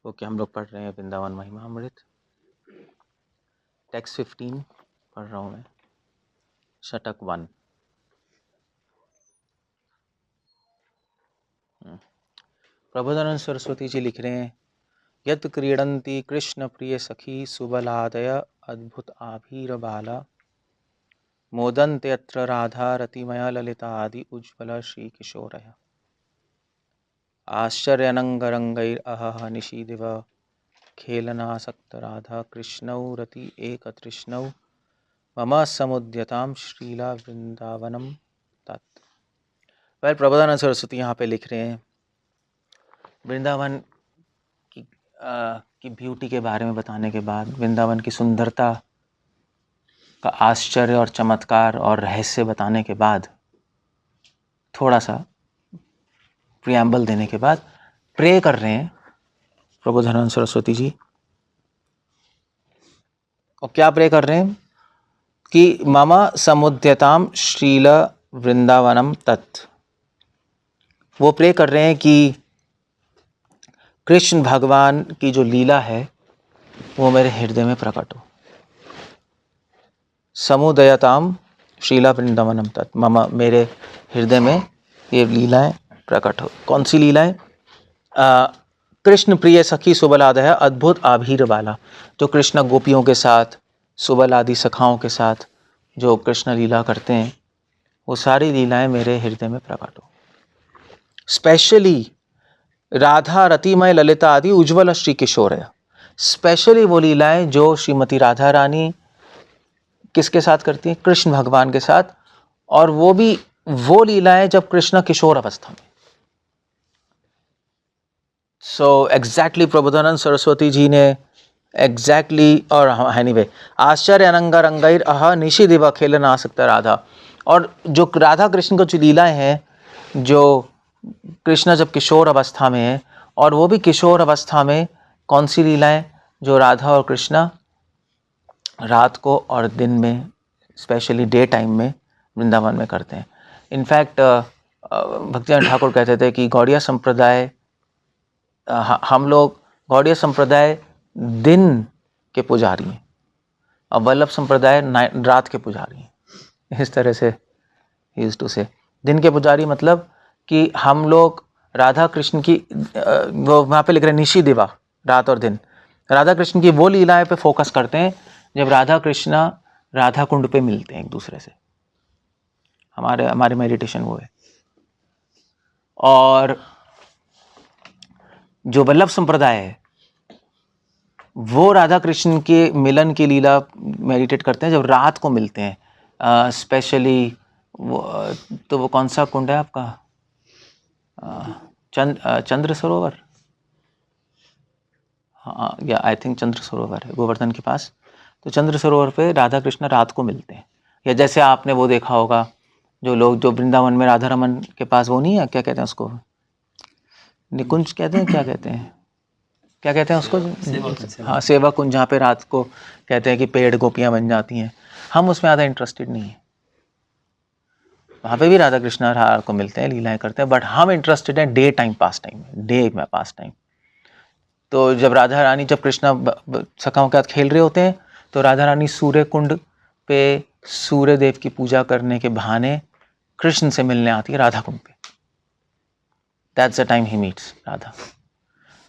Okay, हम लोग पढ़ रहे हैं वृंदावन महिमामृत, टेक्स्ट 15 पढ़ रहा हूँ मैं, शतक 1। प्रबोधानंद सरस्वती जी लिख रहे हैं, यत् क्रीडन्ति कृष्ण प्रिय सखी सुबलादय अद्भुत आभीर बाला मोदन्ते अत्र राधा रतिमय ललिता आदि उज्ज्वल श्री किशोरय आश्चर्यनंगरंगैरअहह निशीदिव खेलनासक्त राधा कृष्णौ रति एकतृष्णौ मम समुद्यताम श्रीला वृंदावनम तत्। वह प्रबोधानंद सरस्वती यहाँ पे लिख रहे हैं वृंदावन की ब्यूटी के बारे में बताने के बाद, वृंदावन की सुंदरता का आश्चर्य और चमत्कार और रहस्य बताने के बाद, थोड़ा सा प्रियम्बल देने के बाद प्रे कर रहे हैं प्रबोधानंद सरस्वती जी। और क्या प्रे कर रहे हैं कि मम समुद्यताम श्रील वृंदावनम तत्। वो प्रे कर रहे हैं कि कृष्ण भगवान की जो लीला है वो मेरे हृदय में प्रकट हो। समुदयताम श्रीला वृंदावनम तत्, मम मेरे हृदय में ये लीलाएं प्रकट हो। कौन सी लीलाएं? कृष्ण प्रिय सखी सुबलादय अद्भुत आभीर बाला, जो कृष्ण गोपियों के साथ, सुबल आदि सखाओं के साथ जो कृष्ण लीला करते हैं, वो सारी लीलाएं मेरे हृदय में प्रकट हो। स्पेशली राधा रतिमय ललिता आदि उज्ज्वल श्री किशोरय, स्पेशली वो लीलाएं जो श्रीमती राधा रानी किसके साथ करती हैं? कृष्ण भगवान के साथ, और वो भी वो लीलाएं जब कृष्ण किशोर अवस्था में। सो एग्जैक्टली प्रबोधानंद सरस्वती जी ने एग्जैक्टली, और एनीवे, आश्चर्य अनंग रंगैर अह निशि दिवा खेलन आसक्त राधा, और जो राधा कृष्ण को जो लीलाएं हैं, जो कृष्ण जब किशोर अवस्था में है, और वो भी किशोर अवस्था में कौन सी लीलाएं? जो राधा और कृष्ण रात को और दिन में, स्पेशली डे टाइम में वृंदावन में करते हैं। इनफैक्ट भक्तिनाथ ठाकुर कहते थे कि गौड़िया संप्रदाय, हम लोग गौड़िया संप्रदाय दिन के पुजारी हैं और वल्लभ संप्रदाय रात के पुजारी हैं। इस तरह से ही यूज्ड टू से, दिन के पुजारी मतलब कि हम लोग राधा कृष्ण की, वो वहाँ पे लिख रहे हैं निशी दिवा, रात और दिन, राधा कृष्ण की वो लीलाएं पे फोकस करते हैं जब राधा कृष्ण राधा कुंड पे मिलते हैं एक दूसरे से। हमारे मेडिटेशन वो है। और जो वल्लभ संप्रदाय है वो राधा कृष्ण के मिलन की लीला मेडिटेट करते हैं जब रात को मिलते हैं। स्पेशली तो वो कौन सा कुंड है आपका? चंद्र सरोवर, हाँ, या आई थिंक चंद्र सरोवर है गोवर्धन के पास। तो चंद्र सरोवर पे राधा कृष्ण रात को मिलते हैं। या जैसे आपने वो देखा होगा, जो लोग जो वृंदावन में राधा रमन के पास, वो नहीं है, क्या कहते हैं उसको, निकुंज कहते हैं, क्या कहते हैं, क्या कहते हैं उसको? हाँ, सेवा कुंज, जहाँ पे रात को कहते हैं कि पेड़ गोपियाँ बन जाती हैं। हम उसमें ज़्यादा इंटरेस्टेड नहीं है। वहाँ पे भी राधा कृष्ण रात को मिलते हैं, लीलाएं करते हैं, बट हम इंटरेस्टेड हैं डे टाइम पास टाइम में, डे में पास टाइम। तो जब राधा रानी, जब कृष्णा सखाओं के साथ खेल रहे होते हैं, तो राधा रानी सूर्य कुंड पे सूर्य देव की पूजा करने के बहाने कृष्ण से मिलने आती है राधा कुंड पे। That's the time he meets Radha.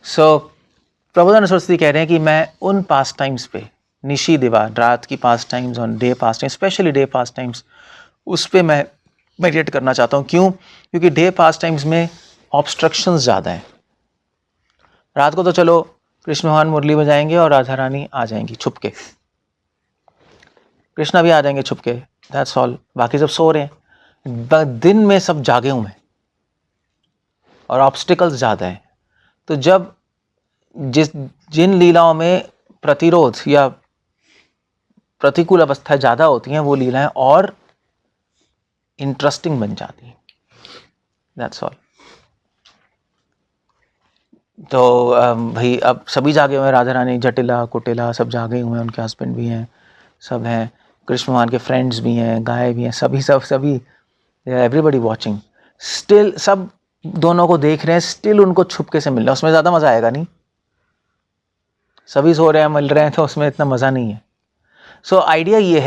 So Prabodhananda Saraswati कह रहे हैं कि मैं उन पास टाइम्स पे, निशी दिवा, रात की पास टाइम्स और डे पास टाइम्स, स्पेशली डे पास टाइम्स, उस पर मैं मेडिटेट करना चाहता हूँ। क्यों? क्योंकि डे पास टाइम्स में ऑब्स्ट्रक्शंस ज़्यादा हैं। रात को तो चलो कृष्ण भगवान मुरली बजाएंगे और राधा रानी आ जाएंगी छुपके, कृष्णा भी आ जाएंगे छुपके, दैट्स ऑल। बाकी सब सो रहे हैं। दिन में सब जागे हुए हैं और ऑब्स्टिकल्स ज़्यादा हैं। तो जब जिन लीलाओं में प्रतिरोध या प्रतिकूल अवस्थाएं ज़्यादा होती हैं, वो लीलाएं और इंटरेस्टिंग बन जाती हैं। That's all. तो भाई अब सभी जागे हुए हैं, राधा रानी, जटिला कुटिला सब जागे हुए हैं, उनके हस्बैंड भी हैं, सब हैं, कृष्ण भगवान के फ्रेंड्स भी हैं, गाय भी हैं, सभी एवरीबडी वॉचिंग। स्टिल सब दोनों को देख रहे हैं, स्टिल उनको छुपके से मिलना, उसमें ज़्यादा मज़ा आएगा नहीं। सभी सो रहे हैं, मिल रहे हैं, तो उसमें इतना मज़ा नहीं है। सो आइडिया ये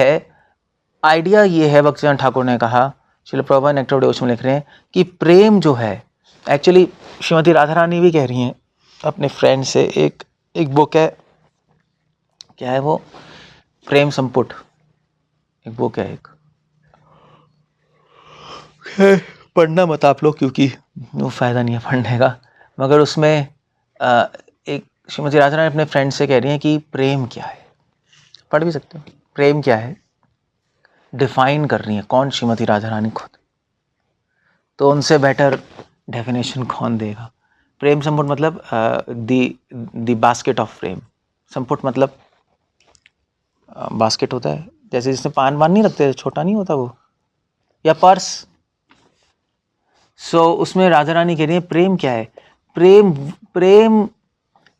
है भक्तिवेदांत ठाकुर ने कहा, Srila Prabhupada nectar of devotion में लिख रहे हैं कि प्रेम जो है, एक्चुअली श्रीमती राधा रानी भी कह रही हैं अपने फ्रेंड से, एक बुक है, क्या है वो, प्रेम संपुट, एक बुक है, एक पढ़ना मत आप लोग, क्योंकि वो फ़ायदा नहीं है पढ़ने का, मगर उसमें एक श्रीमती राधा रानी अपने फ्रेंड से कह रही हैं कि प्रेम क्या है, पढ़ भी सकते हो, प्रेम क्या है डिफाइन कर रही है। कौन? श्रीमती राधा रानी खुद। तो उनसे बेटर डेफिनेशन कौन देगा? प्रेम संपुट मतलब दी बास्केट ऑफ प्रेम। संपुट मतलब बास्केट होता है जैसे जिसमें पान वान नहीं रखते, छोटा नहीं होता वो, या पर्स। सो उसमें राधा रानी कह रही है प्रेम क्या है। प्रेम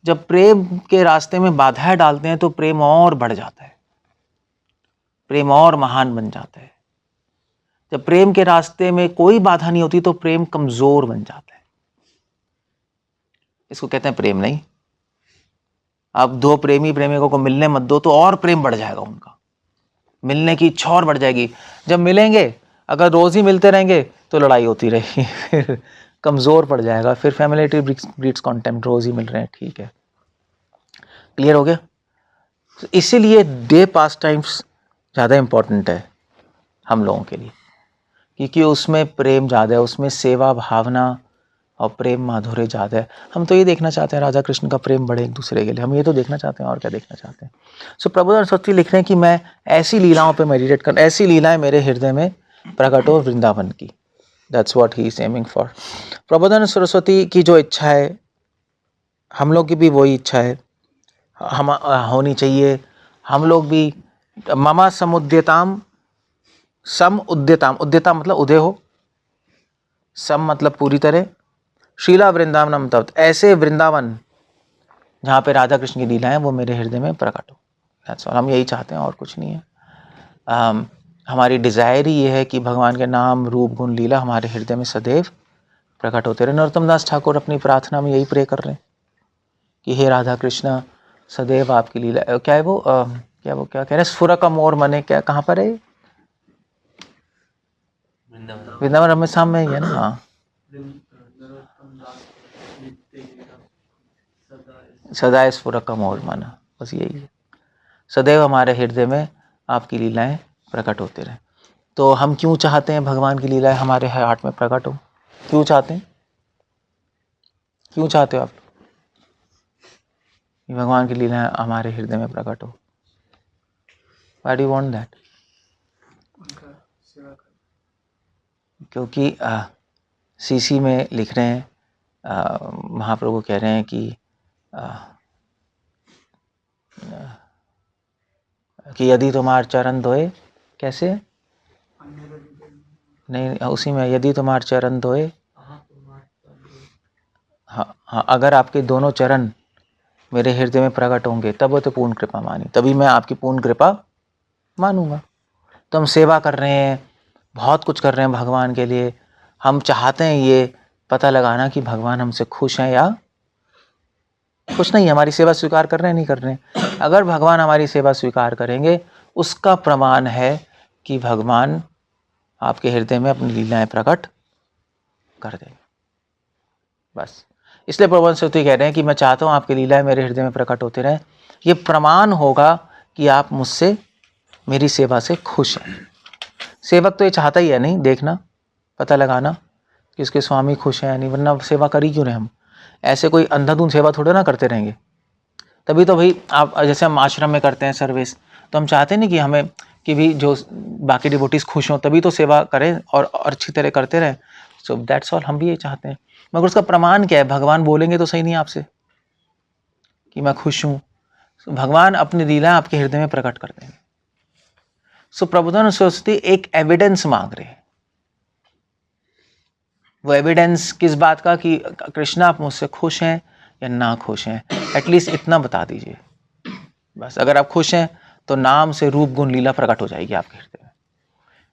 जब प्रेम के रास्ते में बाधाएं डालते हैं तो प्रेम और बढ़ जाता है, प्रेम और महान बन जाता है। जब प्रेम के रास्ते में कोई बाधा नहीं होती तो प्रेम कमजोर बन जाता है। इसको कहते हैं प्रेम नहीं। आप दो प्रेमिकों को मिलने मत दो तो और प्रेम बढ़ जाएगा उनका, मिलने की इच्छा और बढ़ जाएगी। जब मिलेंगे, अगर रोज ही मिलते रहेंगे तो लड़ाई होती रहेगी, फिर कमजोर पड़ जाएगा, फिर फैमिलिटी ब्रीड्स कॉन्टेम्प्ट। रोज ही मिल रहे हैं, ठीक है, क्लियर हो गया। तो इसीलिए डे पास टाइम्स ज़्यादा इम्पोर्टेंट है हम लोगों के लिए, क्योंकि उसमें प्रेम ज़्यादा है, उसमें सेवा भावना और प्रेम माधुर्य ज़्यादा है। हम तो ये देखना चाहते हैं राधा कृष्ण का प्रेम बढ़े एक दूसरे के लिए, हम ये तो देखना चाहते हैं, और क्या देखना चाहते हैं। सो प्रभुदास सरस्वती लिख रहे हैं कि मैं ऐसी लीलाओं पे मेडिटेट कर, ऐसी लीलाएं मेरे हृदय में प्रकट हो वृंदावन की। That's what he is aiming for. Prabhudas Saraswati की जो इच्छा है, हम लोग की भी वही इच्छा है, हम होनी चाहिए। हम लोग भी ममा समुद्यताम, सम उद्यताम, उद्यताम मतलब उदय हो, सम मतलब पूरी तरह, शीला वृंदावनम तप्त, ऐसे वृंदावन जहाँ पे राधा कृष्ण की लीला है वो मेरे हृदय में प्रकट हो। That's all. हम यही चाहते हैं और कुछ नहीं है। हमारी डिज़ायर ही ये है कि भगवान के नाम रूप गुण लीला हमारे हृदय में सदैव प्रकट होते रहे। नरोत्तम दास ठाकुर अपनी प्रार्थना में यही प्रे कर रहे हैं कि हे राधा कृष्ण सदैव आपकी लीला, क्या है वो, क्या कह रहे हैं, स्फुरक मोर मने, क्या, कहाँ पर है, वृंदावन रमेशाम में ही है ना। हाँ, सदा स्फुरक मोर मन, बस यही है, सदैव हमारे हृदय में आपकी लीलाएं प्रकट होते रहे। तो हम क्यों चाहते हैं भगवान की लीलाएं हमारे हार्ट में प्रकट हो? क्यों चाहते हैं? क्यों चाहते हो आप कि भगवान की लीलाएं हमारे हृदय में प्रकट हो? Why do you want that? क्योंकि सीसी में लिख रहे हैं, महाप्रभु कह रहे हैं कि यदि तुम्हार चरण धोए, कैसे, नहीं उसी में, यदि तुम्हार चरण धोए, हाँ, अगर आपके दोनों चरण मेरे हृदय में प्रकट होंगे तब वो तो पूर्ण कृपा मानी, तभी मैं आपकी पूर्ण कृपा मानूंगा। तो हम सेवा कर रहे हैं, बहुत कुछ कर रहे हैं भगवान के लिए, हम चाहते हैं ये पता लगाना कि भगवान हमसे खुश हैं या खुश नहीं, हमारी सेवा स्वीकार कर रहे हैं नहीं कर रहे हैं। अगर भगवान हमारी सेवा स्वीकार करेंगे उसका प्रमाण है कि भगवान आपके हृदय में अपनी लीलाएं प्रकट कर देंगे, बस। इसलिए प्रभुपाद सरस्वती कह रहे हैं कि मैं चाहता हूँ आपकी लीलाएं मेरे हृदय में प्रकट होते रहें, ये प्रमाण होगा कि आप मुझसे मेरी सेवा से खुश हैं। सेवक तो ये चाहता ही है नहीं, देखना पता लगाना कि उसके स्वामी खुश हैं या नहीं, वरना सेवा कर ही क्यों रहे हम? ऐसे कोई अंधाधुंध सेवा थोड़े ना करते रहेंगे। तभी तो भाई आप, जैसे हम आश्रम में करते हैं सर्विस, तो हम चाहते नहीं कि हमें कि भी जो बाकी डिवोटीज खुश हों, तभी तो सेवा करें और अच्छी तरह करते रहें। सो दैट्स ऑल, हम भी ये चाहते हैं। मगर उसका प्रमाण क्या है? भगवान बोलेंगे तो सही नहीं आपसे कि मैं खुश हूँ, भगवान अपनी लीला आपके हृदय में प्रकट कर देंगे। सो प्रबोधन सरस्वती एक एविडेंस मांग रहे हैं। वो एविडेंस किस बात का? कि कृष्णा आप मुझसे खुश हैं या ना खुश हैं, एटलीस्ट इतना बता दीजिए बस। अगर आप खुश हैं तो नाम से रूप गुण लीला प्रकट हो जाएगी आपके हृदय में।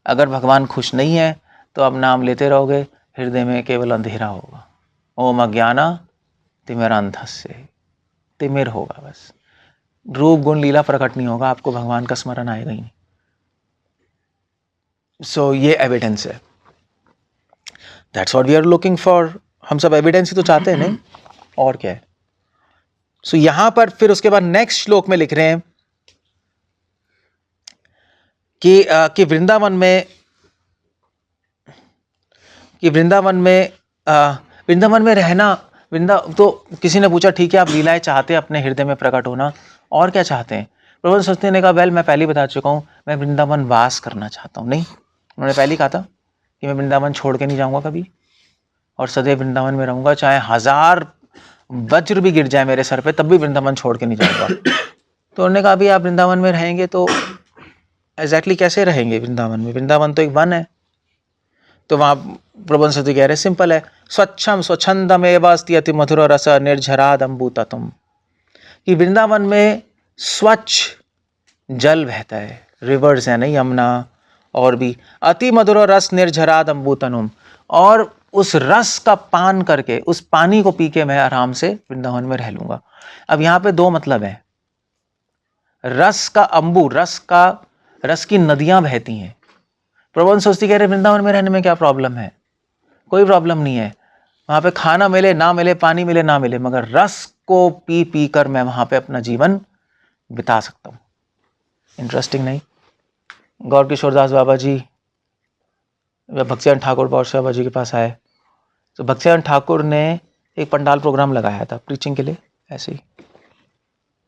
अगर भगवान खुश नहीं है तो आप नाम लेते रहोगे, हृदय में केवल अंधेरा होगा। ओम अज्ञाना तिमिरांधस्य, तिमिर होगा बस। रूप गुण लीला प्रकट नहीं होगा, आपको भगवान का स्मरण आएगा ही नहीं। सो ये एविडेंस है, that's what we are looking for. हम सब एविडेंस ही तो चाहते हैं, नहीं और क्या है। सो यहां पर फिर उसके बाद नेक्स्ट श्लोक में लिख रहे हैं कि वृंदावन में रहना, तो किसी ने पूछा ठीक है आप लीलाएं चाहते हैं अपने हृदय में प्रकट होना, और क्या चाहते हैं? प्रभु सस्ते ने कहा वेल मैं पहले ही बता चुका हूं, मैं वृंदावन वास करना चाहता हूं। नहीं, उन्होंने पहले ही कहा था कि मैं वृंदावन छोड़ के नहीं जाऊंगा कभी, और सदैव वृंदावन में रहूंगा, चाहे 1000 वज्र भी गिर जाए मेरे सर पे तब भी वृंदावन छोड़ के नहीं जाऊंगा। तो उन्होंने कहा अभी आप वृंदावन में रहेंगे तो एग्जैक्टली कैसे रहेंगे वृंदावन में? वृंदावन तो एक वन है। तो वहां प्रबंध सती कह रहे सिंपल है, स्वच्छम स्वच्छंदमेवास्ति अति मधुर रस निर्झराद अम्बुतम, कि वृंदावन में स्वच्छ जल बहता है, रिवर्स है ना, यमुना और भी, अति मधुर रस निर्झराद अम्बुतनुम, और उस रस का पान करके, उस पानी को पी के मैं आराम से वृंदावन में रह लूंगा। अब यहां पे दो मतलब है, रस का अंबु, रस की नदियां बहती हैं। प्रबंध सोचती कह रहे वृंदावन में रहने में क्या प्रॉब्लम है? कोई प्रॉब्लम नहीं है, वहां पे खाना मिले ना मिले, पानी मिले ना मिले, मगर रस को पी पी कर मैं वहां पे अपना जीवन बिता सकता हूं। इंटरेस्टिंग नहीं? गौर किशोरदास बाबा जी भक्तियान ठाकुर पौष बाबा जी के पास आए, तो भक्तियान ठाकुर ने एक पंडाल प्रोग्राम लगाया था प्रीचिंग के लिए ऐसे ही।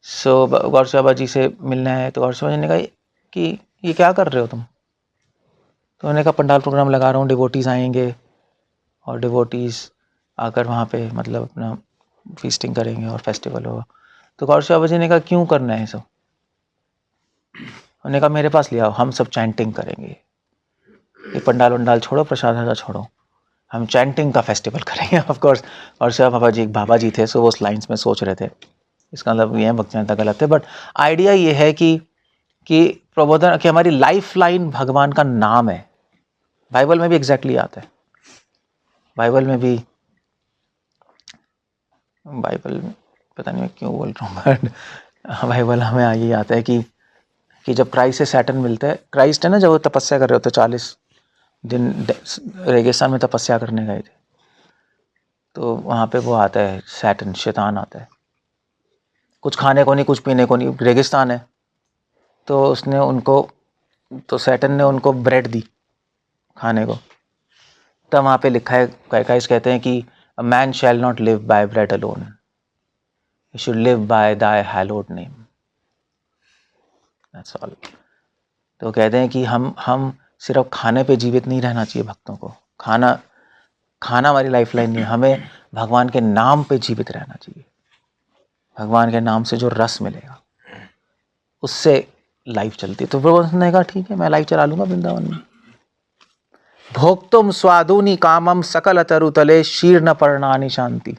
सो गौर बाबा जी से मिलना है, तो गौर बाबा जी ने कहा कि ये क्या कर रहे हो तुम? तो उन्होंने कहा पंडाल प्रोग्राम लगा रहा हूँ, डिवोटीज आएंगे और डिवोटीज आकर वहाँ पे मतलब अपना फीस्टिंग करेंगे और फेस्टिवल होगा। तो गौर बाबा जी ने कहा क्यों करना है सब? उन्होंने कहा मेरे पास ले आओ, हम सब चैंटिंग करेंगे, ये पंडाल वंडाल छोड़ो, प्रसाद छोड़ो, हम चैंटिंग का फेस्टिवल करेंगे। ऑफ कोर्स और बाबा जी एक बाबा जी थे, सो वो उस लाइन्स में सोच रहे थे, इसका मतलब ये भक्तियाँ गलत है, बट आइडिया ये है कि प्रबोधन कि हमारी लाइफ लाइन भगवान का नाम है। बाइबल में भी एग्जैक्टली आता है, बाइबल पता नहीं मैं क्यों बोल रहा हूँ, बट बाइबल हमें आगे आता है कि जब क्राइस्ट से सैटन मिलता है, क्राइस्ट है ना, जब वो तपस्या कर रहे होते 40 दिन रेगिस्तान में तपस्या करने गए थे, तो वहाँ पे वो आता है सैटन, शैतान आता है, कुछ खाने को नहीं, कुछ पीने को नहीं, रेगिस्तान है, तो उसने उनको, तो सैटन ने उनको ब्रेड दी खाने को। तब वहाँ पे लिखा है, क्राइस्ट कहते हैं कि a man shall not live by bread alone, he should live by दाय हैलोड नेम, दैट्स ऑल। तो कहते हैं कि हम सिर्फ खाने पे जीवित नहीं रहना चाहिए भक्तों को, खाना हमारी लाइफ लाइन नहीं, हमें भगवान के नाम पे जीवित रहना चाहिए। भगवान के नाम से जो रस मिलेगा उससे लाइफ चलती है। तो प्रभु ने कहा ठीक है मैं लाइफ चला लूंगा वृंदावन में। भोक्तुम स्वादुनि कामम सकल तरुतले शीर्ण पर्णानि शांति,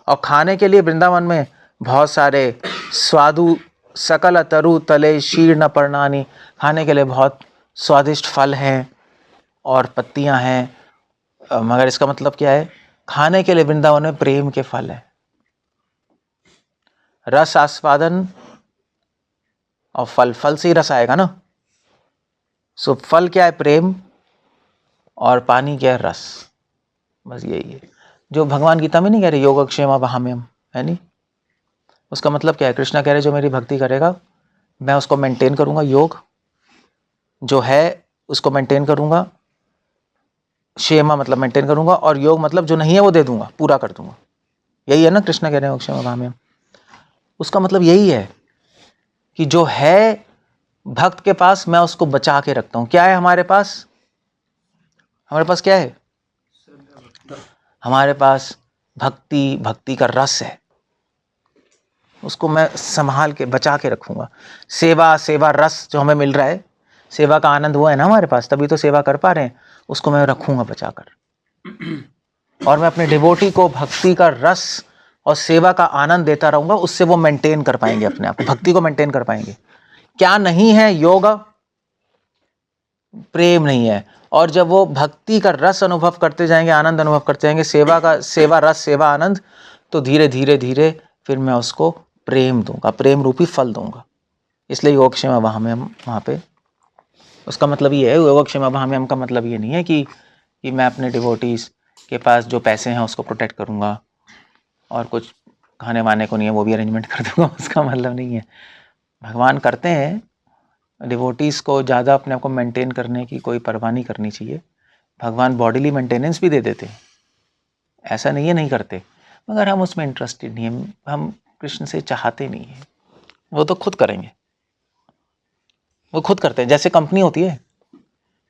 और खाने के लिए वृंदावन में बहुत सारे स्वादु, सकल तरु तले शीर्ण पर्णानि, खाने के लिए बहुत स्वादिष्ट फल हैं और पत्तियां हैं, मगर इसका मतलब क्या है? खाने के लिए वृंदावन में प्रेम के फल है, रस आस्वादन और फल से ही रस आएगा ना। सो फल क्या है? प्रेम, और पानी क्या है? रस। बस यही है जो भगवान गीता में नहीं कह रहे योगक्षेम वहाम्यम, है नहीं? उसका मतलब क्या है? कृष्णा कह रहे जो मेरी भक्ति करेगा मैं उसको मेंटेन करूंगा, योग जो है उसको मेंटेन करूंगा, क्षेमा मतलब मेंटेन करूंगा, और योग मतलब जो नहीं है वो दे दूंगा, पूरा कर दूंगा। यही है ना कृष्णा कह रहे हैं योगक्षेम वहाम्यम। उसका मतलब यही है कि जो है भक्त के पास मैं उसको बचा के रखता हूं। क्या है हमारे पास? हमारे पास क्या है? हमारे पास भक्ति का रस है, उसको मैं संभाल के बचा के रखूंगा। सेवा रस जो हमें मिल रहा है, सेवा का आनंद वो है ना हमारे पास, तभी तो सेवा कर पा रहे हैं, उसको मैं रखूंगा बचाकर। और मैं अपने डिवोटी को भक्ति का रस और सेवा का आनंद देता रहूंगा, उससे वो मेंटेन कर पाएंगे अपने आप, भक्ति को मेंटेन कर पाएंगे। क्या नहीं है? योग, प्रेम नहीं है। और जब वो भक्ति का रस अनुभव करते जाएंगे, आनंद अनुभव करते जाएंगे, सेवा रस, सेवा आनंद, तो धीरे धीरे धीरे फिर मैं उसको प्रेम दूंगा, प्रेम रूपी फल दूंगा। इसलिए योगक्षेम अभाम्यम वहाँ पे उसका मतलब ये है, योगक्षेम अभाम्यम का मतलब ये नहीं है कि मैं अपने डिवोटीज के पास जो पैसे हैं उसको प्रोटेक्ट करूँगा और कुछ खाने वाने को नहीं है वो भी अरेंजमेंट कर दूंगा, उसका मतलब नहीं है। भगवान करते हैं, डिवोटीज़ को ज़्यादा अपने आप को मेंटेन करने की कोई परवाह नहीं करनी चाहिए। भगवान बॉडीली मेंटेनेंस भी दे देते हैं, ऐसा नहीं है नहीं करते, मगर हम उसमें इंटरेस्टेड नहीं हैं, हम कृष्ण से चाहते नहीं हैं। वो तो खुद करेंगे, वो खुद करते हैं। जैसे कंपनी होती है,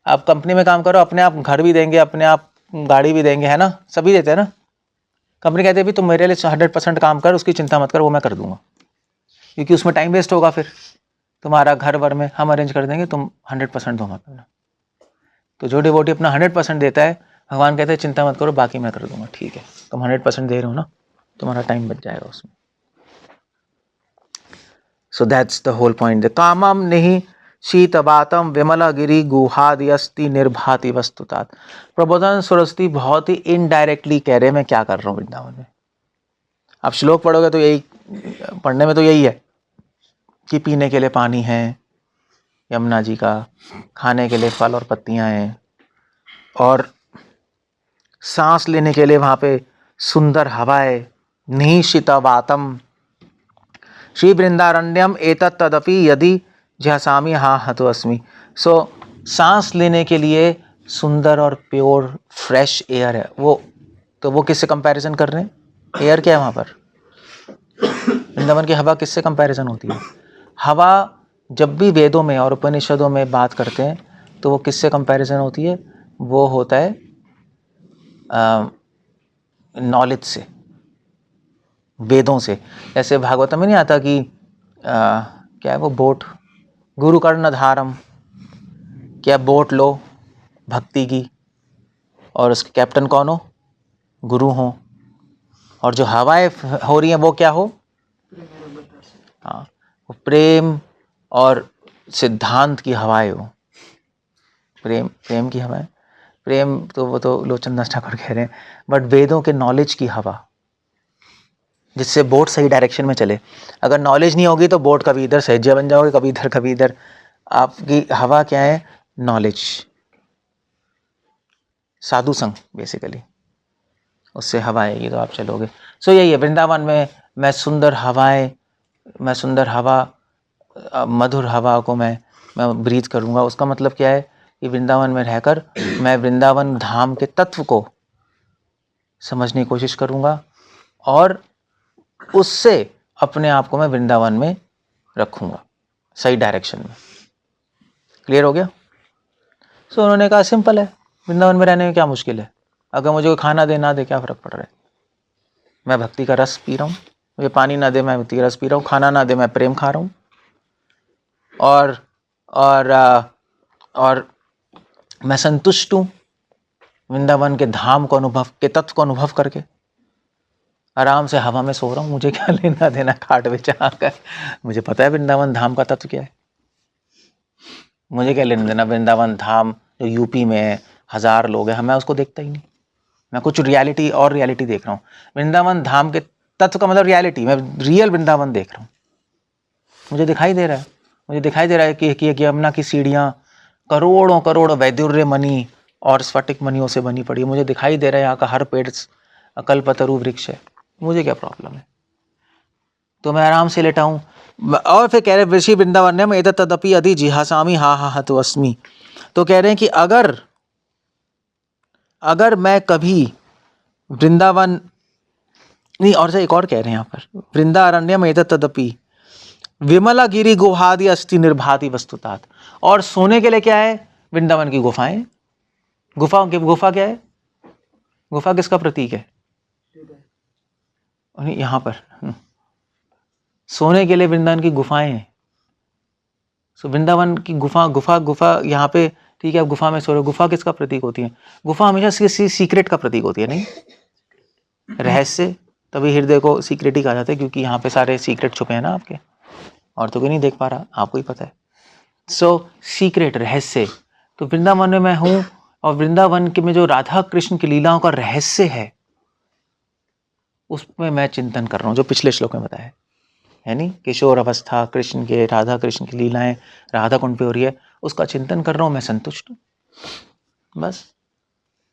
आप कंपनी में काम करो, अपने आप घर भी देंगे, अपने आप गाड़ी भी देंगे, है ना, सभी देते हैं ना। कंपनी कहते हैं भी तुम मेरे लिए 100% काम कर, उसकी चिंता मत कर, वो मैं कर दूंगा, क्योंकि उसमें टाइम वेस्ट होगा। फिर तुम्हारा घर वर में हम अरेंज कर देंगे, तुम 100% दो मत करना। तो जो डिवोटी अपना 100% देता है, भगवान कहते हैं चिंता मत करो, बाकी मैं कर दूंगा। ठीक है, तुम 100% दे रहे हो ना, तुम्हारा टाइम बच जाएगा उसमें। So that's the whole point. कामम नहीं शीतवातम विमला गिरी गुहादि अस्ति निर्भाति वस्तुतात। प्रबोधन सरस्वती बहुत ही इनडायरेक्टली कह रहे हैं मैं क्या कर रहा हूँ वृंदावन में। आप श्लोक पढ़ोगे तो यही, पढ़ने में तो यही है कि पीने के लिए पानी है यमुना जी का, खाने के लिए फल और पत्तियां हैं, और सांस लेने के लिए वहाँ पे सुंदर हवाएं। निशितवातम श्री वृंदारण्यम एतत् तदपि यदि झसामी हा हतो अस्मि। सो सांस लेने के लिए सुंदर और प्योर फ्रेश एयर है वो। तो वो किससे कंपैरिजन कर रहे हैं? एयर क्या है वहाँ पर? वृंदावन की हवा किससे कंपैरिजन होती है? हवा जब भी वेदों में और उपनिषदों में बात करते हैं तो वो किससे कंपैरिजन होती है? वो होता है नॉलेज से, वेदों से। जैसे भागवत में नहीं आता कि क्या है वो बोट, गुरु कर्णधारम, क्या बोट लो भक्ति की और उसके कैप्टन कौन हो? गुरु हो। और जो हवाएं हो रही हैं वो क्या हो? हाँ, वो प्रेम और सिद्धांत की हवाएं हो। प्रेम की हवाएं, प्रेम तो वो तो लोचन दास ठाकुर कह रहे हैं, बट वेदों के नॉलेज की हवा, जिससे बोट सही डायरेक्शन में चले। अगर नॉलेज नहीं होगी तो बोट कभी इधर सहजिया बन जाओगे, कभी इधर कभी इधर। आपकी हवा क्या है? नॉलेज, साधु संग बेसिकली, उससे हवा आएगी तो आप चलोगे। सो यही है, वृंदावन में मैं सुंदर हवाएं, मैं सुंदर हवा, मधुर हवा को मैं ब्रीथ करूँगा। उसका मतलब क्या है कि वृंदावन में रहकर मैं वृंदावन धाम के तत्व को समझने की कोशिश करूँगा और उससे अपने आप को मैं वृंदावन में रखूँगा सही डायरेक्शन में। क्लियर हो गया? सो उन्होंने कहा सिंपल है, वृंदावन में रहने में क्या मुश्किल है? अगर मुझे खाना दे ना दे क्या फ़र्क पड़ रहा है? मैं भक्ति का रस पी रहा हूँ। मुझे पानी ना दे मैं भक्ति का रस पी रहा हूँ। खाना ना दे मैं प्रेम खा रहा हूँ। और मैं संतुष्ट हूँ वृंदावन के धाम को अनुभव, के तत्व को अनुभव करके। आराम से हवा में सो रहा हूँ, मुझे क्या लेना देना खाट पे आकर। मुझे पता है वृंदावन धाम का तत्व क्या है। मुझे क्या लेना देना वृंदावन धाम जो यूपी में है, 1000 लोग हैं, मैं उसको देखता ही नहीं। मैं कुछ रियलिटी और रियलिटी देख रहा हूँ। वृंदावन धाम के तत्व का मतलब रियलिटी, मैं रियल वृंदावन देख रहा हूँ। मुझे दिखाई दे रहा है, मुझे दिखाई दे रहा है कि यमुना की सीढ़ियाँ करोड़ों करोड़ वैदुर्य मणि और स्फटिक मणियों से बनी पड़ी है। मुझे दिखाई दे रहा है यहाँ का हर पेड़ कल्पतरु वृक्ष है। मुझे क्या प्रॉब्लम है? तो मैं आराम से लेटा हूँ। और फिर कह रहे ऋषि वृंदावन में एतत् तदपि यदि जिहासामि हा हा हतो अस्मि। तो कह रहे हैं कि अगर मैं कभी वृंदावन नहीं, और से एक और कह रहे हैं यहाँ पर, वृंदारण्यम एतत् तदपि विमला गिरी गुहादि अस्ति निर्भाति वस्तुतात। और सोने के लिए क्या है? वृंदावन की गुफाएं। गुफा क्या है? गुफा किसका प्रतीक है? यहाँ पर सोने के लिए वृंदावन की गुफाएं हैं। सो वृंदावन की गुफा यहाँ पे, ठीक है, गुफा में सो रहे। गुफा किसका प्रतीक होती है? गुफा हमेशा किसी सीक्रेट का प्रतीक होती है, नहीं रहस्य। तभी हृदय को सीक्रेट ही कहा जाता है, क्योंकि यहाँ पे सारे सीक्रेट छुपे हैं ना आपके, और तो कोई नहीं देख पा रहा, आपको ही पता है। सो सीक्रेट, रहस्य। तो वृंदावन में मैं हूँ, और वृंदावन के में जो राधा कृष्ण की लीलाओं का रहस्य है उसमें मैं चिंतन कर रहा हूँ, जो पिछले श्लोक में बताया। है नहीं, किशोर अवस्था कृष्ण के, राधा कृष्ण की लीलाएं राधा कुंड पे हो रही है, उसका चिंतन कर रहा हूँ, मैं संतुष्ट हूँ, बस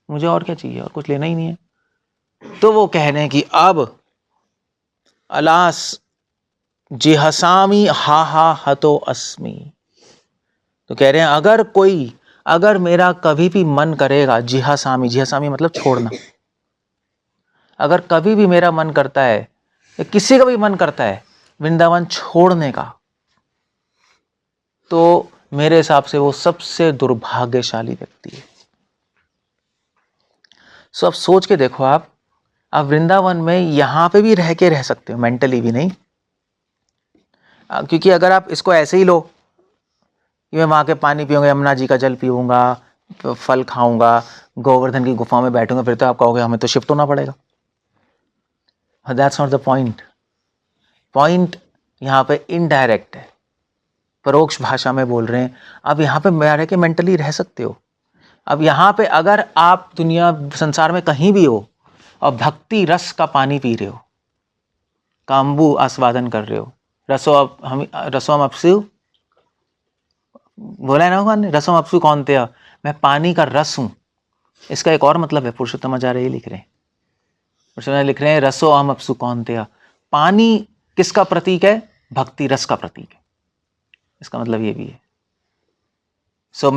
मुझे और क्या चाहिए, और कुछ लेना ही नहीं है। तो वो कह रहे हैं कि अब अलास जिहसामी हा हा हतो अस्मि। तो कह रहे हैं अगर मेरा कभी भी मन करेगा, जिहसामी मतलब छोड़ना, अगर कभी भी मेरा मन करता है या किसी का भी मन करता है वृंदावन छोड़ने का, तो मेरे हिसाब से वो सबसे दुर्भाग्यशाली व्यक्ति है। सो अब सोच के देखो आप वृंदावन में यहां पे भी रह सकते हो, मेंटली भी नहीं, क्योंकि अगर आप इसको ऐसे ही लो कि मैं वहां के पानी पीऊंगा, यमुना जी का जल पीऊंगा, तो फल खाऊंगा, गोवर्धन की गुफा में बैठूंगा, फिर तो आप कहोगे हमें तो शिफ्ट होना पड़ेगा। That's not the point. Point यहाँ पे इनडायरेक्ट है, परोक्ष भाषा में बोल रहे हैं। अब यहाँ पे मैं रह के मेंटली रह सकते हो। अब यहाँ पे अगर आप दुनिया संसार में कहीं भी हो और भक्ति रस का पानी पी रहे हो, काम्बू आस्वादन कर रहे हो, रसोम अपसु बोला है ना भगवान ने, रसोम अपसु कौन थे, मैं पानी का रस हूं। इसका एक और मतलब है, पुरुषोत्तम आचार्य ये लिख रहे हैं, पुरुषोत्तम लिख रहे हैं रसो अहम अपसु कौन थे। पानी किसका प्रतीक है, भक्ति रस का प्रतीक है, इसका मतलब ये भी है। सो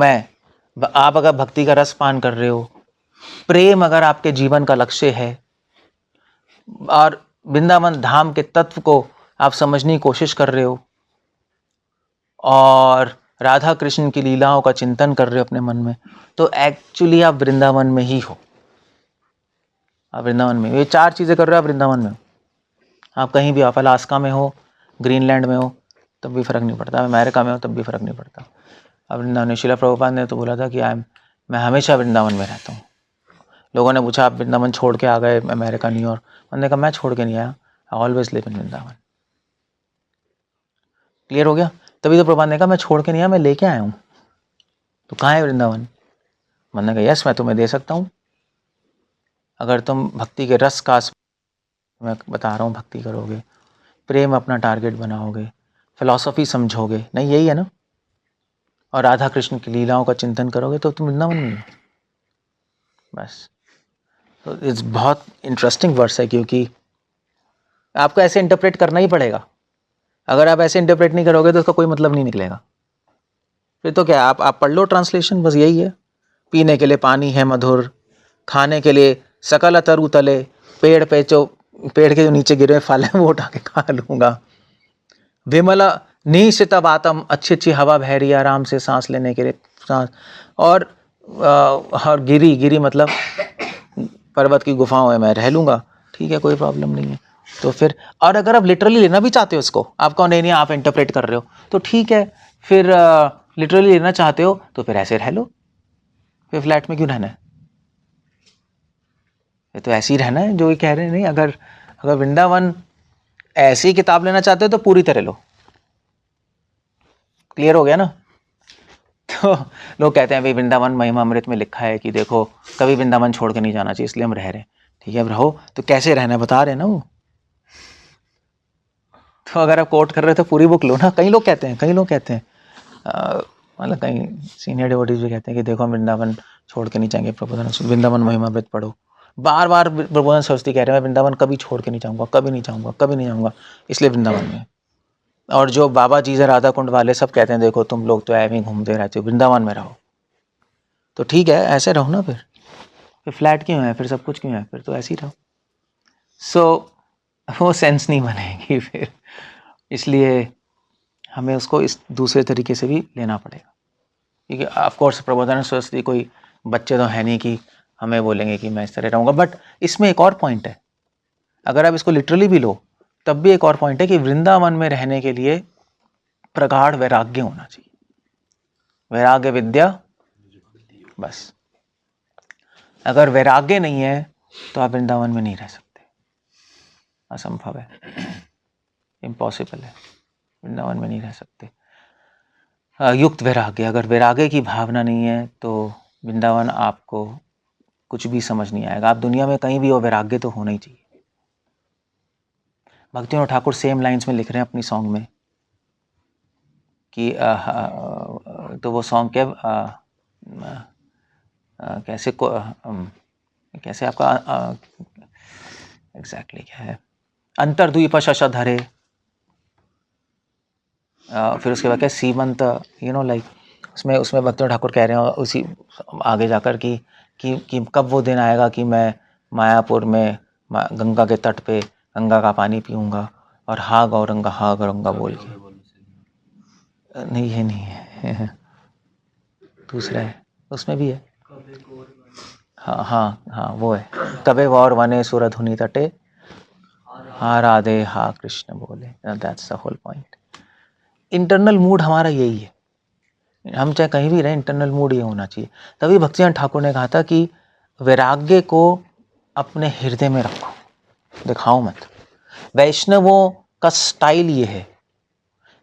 आप अगर भक्ति का रस पान कर रहे हो, प्रेम अगर आपके जीवन का लक्ष्य है, और वृंदावन धाम के तत्व को आप समझने की कोशिश कर रहे हो, और राधा कृष्ण की लीलाओं का चिंतन कर रहे हो अपने मन में, तो एक्चुअली आप वृंदावन में ही हो। आप वृंदावन में, ये चार चीजें कर रहे हो आप वृंदावन में हो। आप कहीं भी, आप अलास्का में हो, ग्रीनलैंड में हो, तब भी फर्क नहीं पड़ता, अमेरिका में हो तब भी फर्क नहीं पड़ता। अब वृंदावन, शिला प्रभुपाद ने तो बोला था कि मैं हमेशा वृंदावन में रहता हूँ। लोगों ने पूछा आप वृंदावन छोड़ के आ गए अमेरिका, न्यूयॉर्क, मैंने कहा मैं छोड़ के नहीं आया, I always live in Vrindavan. Clear हो गया। तभी तो प्रभुपाद ने कहा मैं छोड़ के नहीं आया, मैं लेके आया हूँ। तो कहाँ है वृंदावन? मैंने कहा यस, मैं तुम्हें दे सकता हूँ, अगर तुम भक्ति के रस का, मैं बता रहा हूँ, भक्ति करोगे, प्रेम अपना टारगेट बनाओगे, फिलॉसफी समझोगे, नहीं यही है ना, और राधा कृष्ण की लीलाओं का चिंतन करोगे, तो तुम वृंदावन में हो, बस। तो इट्स बहुत इंटरेस्टिंग वर्स है, क्योंकि आपको ऐसे इंटरप्रेट करना ही पड़ेगा। अगर आप ऐसे इंटरप्रेट नहीं करोगे तो उसका कोई मतलब नहीं निकलेगा। फिर तो क्या, आप पढ़ लो ट्रांसलेशन, बस यही है। पीने के लिए पानी है मधुर, खाने के लिए सकल तरु तले, पेड़ के जो नीचे गिरे फल है वो उठा के खा लूंगा। विमला निशित बातम, अच्छी अच्छी हवा बह रही है आराम से सांस लेने के लिए, सांस। और गिरी मतलब पर्वत की गुफाओं में मैं रह लूंगा, ठीक है, कोई प्रॉब्लम नहीं है। तो फिर, और अगर आप लिटरली लेना भी चाहते हो इसको, आप कहो नहीं आप इंटरप्रेट कर रहे हो, तो ठीक है, फिर लिटरली लेना चाहते हो तो फिर ऐसे रह लो, फिर फ्लैट में क्यों रहना है? ये तो ऐसे ही रहना है जो ये कह रहे हैं। नहीं, अगर वृंदावन ऐसी किताब लेना चाहते हो तो पूरी तरह लो। क्लियर हो गया ना? तो लोग कहते हैं भाई वृंदावन महिमा अमृत में लिखा है कि देखो कभी वृंदावन छोड़ के नहीं जाना चाहिए, इसलिए हम रह रहे हैं। ठीक है, अब रहो, तो कैसे रहना है बता रहे हैं ना वो। तो अगर आप कोट कर रहे हो तो पूरी बुक लो ना। कई लोग कहते हैं मतलब कई सीनियर डिवोटीज भी कहते हैं कि देखो हम वृंदावन छोड़ के नहीं जाएंगे, प्रबोधन वृंदावन महिमा अमृत पढ़ो। बार बार प्रबोधन सरस्वती कह रहे हैं मैं वृंदावन कभी छोड़ के नहीं जाऊंगा, कभी नहीं जाऊंगा, इसलिए वृंदावन में। और जो बाबा जी से राधा कुंड वाले सब कहते हैं देखो तुम लोग तो ऐਵੇਂ घूमते रहते हो, वृंदावन में रहो। तो ठीक है, ऐसे रहो ना। फिर फ्लैट क्यों है, फिर सब कुछ क्यों है, फिर तो ऐसे ही रहो। सो वो सेंस नहीं बनेगी फिर, इसलिए हमें उसको इस दूसरे तरीके से भी लेना पड़ेगा। क्योंकि ऑफकोर्स प्रबोधन सरस्वती कोई बच्चे तो है नहीं कि हमें बोलेंगे कि मैं इस तरह रहूँगा। बट इसमें एक और पॉइंट है, अगर आप इसको लिटरली भी लो तब भी एक और पॉइंट है कि वृंदावन में रहने के लिए प्रगाढ़ वैराग्य होना चाहिए। वैराग्य विद्या, बस। अगर वैराग्य नहीं है तो आप वृंदावन में नहीं रह सकते, असंभव है, इम्पॉसिबल है, वृंदावन में नहीं रह सकते। युक्त वैराग्य, अगर वैराग्य की भावना नहीं है तो वृंदावन आपको कुछ भी समझ नहीं आएगा। आप दुनिया में कहीं भी हो, वैराग्य तो होना ही चाहिए। भक्तिविनोद ठाकुर सेम लाइंस में लिख रहे हैं अपनी सॉन्ग में कि तो वो सॉन्ग क्या कैसे को कैसे आपका एग्जैक्टली क्या है, अंतर्द्वीप शशधरे, फिर उसके बाद क्या सीमंत, लाइक उसमें भक्तिविनोद ठाकुर कह रहे हैं उसी आगे जाकर कि कब वो दिन आएगा कि मैं मायापुर में गंगा के तट पे गंगा का पानी पीऊँगा और हा गौरंगा बोल के। नहीं है, नहीं है दूसरा है, उसमें भी है। हाँ हाँ हाँ, वो है, कबे गौर वने सुरधुनि तटे हा राधे हा कृष्ण बोले। That's the whole point. Internal mood हमारा यही है, हम चाहे कहीं भी रहें, इंटरनल मूड ये होना चाहिए। तभी भक्तिविनोद ठाकुर ने कहा था कि वैराग्य को अपने हृदय में रखो, दिखाओ मत। वैष्णवों का स्टाइल ये है,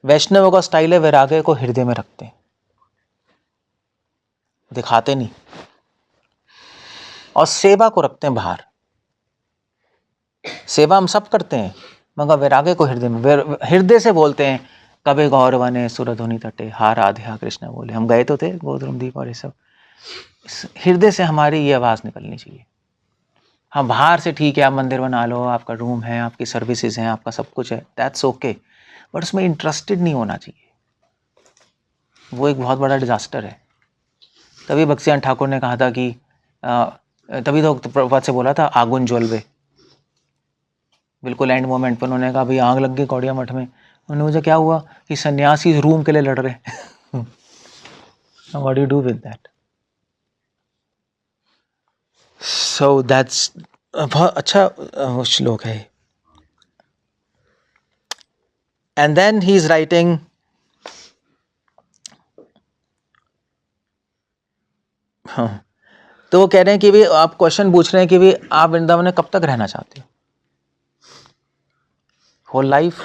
वैष्णवों का स्टाइल है वैराग्य को हृदय में रखते हैं, दिखाते नहीं, और सेवा को रखते हैं बाहर। सेवा हम सब करते हैं मगर वैराग्य को हृदय में, हृदय से बोलते हैं कबे गौरवने सुरधुनि तटे हा राधे हा कृष्ण बोले। हम गए तो थे गोधूम दीप और ये सब, हृदय से हमारी ये आवाज़ निकलनी चाहिए। हाँ, बाहर से ठीक है, आप मंदिर बना लो, आपका रूम है, आपकी सर्विसेज हैं, आपका सब कुछ है, दैट्स ओके, बट उसमें इंटरेस्टेड नहीं होना चाहिए। वो एक बहुत बड़ा डिजास्टर है। तभी भक्तिविनोद ठाकुर ने कहा था कि तभी तो प्रभुपाद से बोला था आगुन ज्वलबे, बिल्कुल एंड मोमेंट पर उन्होंने कहा भाई आग लग गई कौड़िया मठ में। उन्होंने मुझे क्या हुआ कि सन्यासी रूम के लिए लड़ रहे हैं। What do you do with that? So that's बहुत अच्छा श्लोक है। And then he is writing, हाँ, तो वो कह रहे हैं कि भाई आप क्वेश्चन पूछ रहे हैं कि भाई आप वृंदावन में कब तक रहना चाहते हो, होल लाइफ,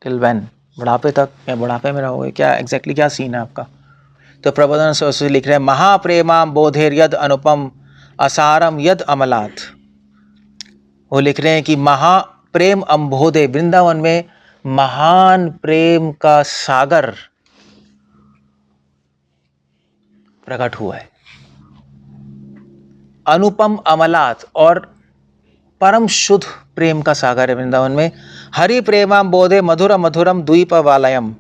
टिल व्हेन, बुढ़ापे तक, या बुढ़ापे में रहोगे, क्या एग्जैक्टली क्या सीन है आपका? तो प्रबोधन सरस्वती लिख रहे हैं महाप्रेमाम बोधेर यद अनुपम असारम यद अमलात। वो लिख रहे हैं कि महाप्रेम अम्बोधे, वृंदावन में महान प्रेम का सागर प्रकट हुआ है, अनुपम अमलात, और परम शुद्ध प्रेम का सागर है वृंदावन में। हरि प्रेमाम बोधे मधुरम मधुरम द्वीप वालयम,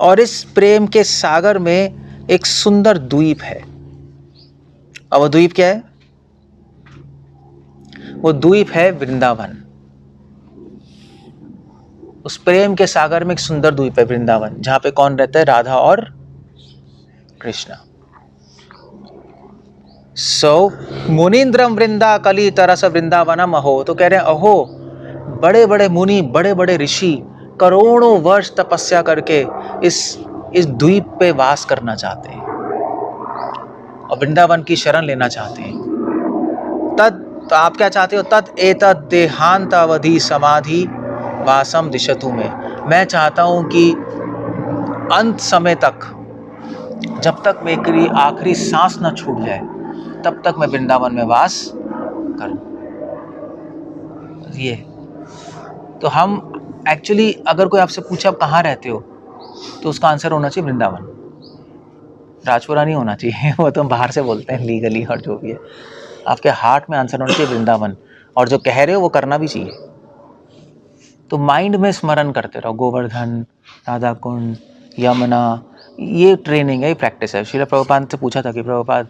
और इस प्रेम के सागर में एक सुंदर द्वीप है। और वो द्वीप क्या है? वो द्वीप है वृंदावन। उस प्रेम के सागर में एक सुंदर द्वीप है वृंदावन, जहां पे कौन रहता है? राधा और कृष्णा। मुनीन्द्रम वृंदा कली तरस वृंदावनम अहो। तो कह रहे हैं अहो, बड़े बड़े मुनि, बड़े बड़े ऋषि करोड़ों वर्ष तपस्या करके इस द्वीप पे वास करना चाहते हैं और वृंदावन की शरण लेना चाहते हैं। तो आप क्या चाहते हो? तद एतद देहांत अवधि समाधि वासम दिशतु में। मैं चाहता हूं कि अंत समय तक, जब तक मेरी आखिरी सांस न छूट जाए, तब तक मैं वृंदावन में वास करूं। ये तो हम एक्चुअली, अगर कोई आपसे पूछे आप कहाँ रहते हो, तो उसका आंसर होना चाहिए वृंदावन। राजपुरा नहीं होना चाहिए, वो तो हम बाहर से बोलते हैं लीगली और जो भी है। आपके हार्ट में आंसर होना चाहिए वृंदावन, और जो कह रहे हो वो करना भी चाहिए। तो माइंड में स्मरण करते रहो, गोवर्धन, राधा कुंड, यमुना, ये ट्रेनिंग है, ये प्रैक्टिस है। श्रील प्रभुपाद से पूछा था कि Prabhupada